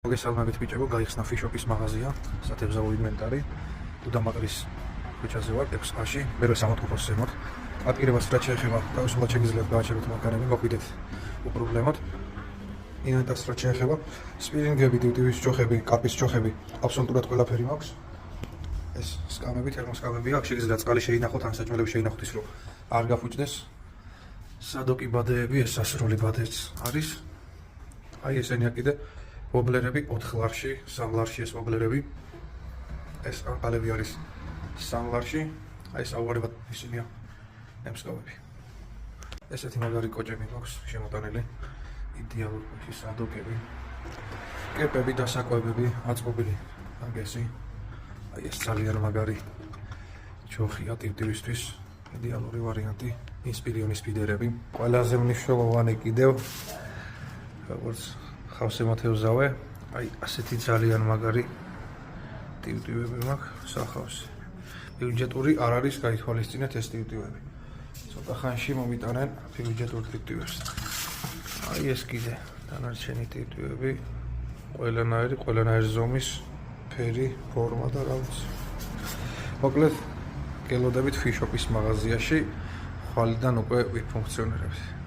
მოგესალმებით ბიჭებო, გაიხსნა ფიშოპის მაღაზია, სათევზაო ინვენტარი. უდამაკრის ქუჩაზე ვარ 6A-ში, მერვე სამოთხუროს ზემოთ. აპირებას რაც შეეხება, თავისუფლად შეგიძლიათ გააჩეროთ მაგარები, მოგვიდეთ უპრობლემოდ. ინვენტარს რაც შეეხება, სპილინგები, დივტივის ჯოხები, კაპის ჯოხები, აბსოლუტურად ყველაფერი მაქვს. ეს სკამები, თერმოსკამებია, აქ შეგიძლიათ წყალი შეინახოთ, ან საჭმელები შეინახოთ ის რომ არ გაფუჭდეს. სადოკი ბადეები, ეს სასროლი ბადეც არის. აი ესენია კიდე ვობლერები 4 ლარში, 3 ლარში ეს ვობლერები. ეს ამპალები არის 3 ლარში. აი საუბრებად ისინია ნემსკავები. ესეთი მაგარი კოჭები მაქვს შემოტანილი. იდეალური სადოკები. კეპები, დასაკვებები, აწყობილი აგესი. აი ეს ძალიან მაგარი ჯოხია ტივტივისთვის. იდეალური ვარიანტი. ინსპირიონის ფიდერები. ყველაზე მნიშვნელოვანი კიდევ როგორც ხავსემათევზავე, აი ასეთი ძალიან მაგარი ტივტივები მაქვს სახავსი. ბიუჯეტური არ არის გაითვალისწინეთ ეს ტივტივები. ცოტა ხანში მომიტანენ ბიუჯეტურ ტივტივებს. აი ეს კიდე დანარჩენი ტივტივები, ყველანაირი ზომის, ფერი, ფორმა და რაღაც. მოკლედ, გელოდებით ფიშოპის მაღაზიაში, ხვალიდან უკვე ვიფუნქციონირებს.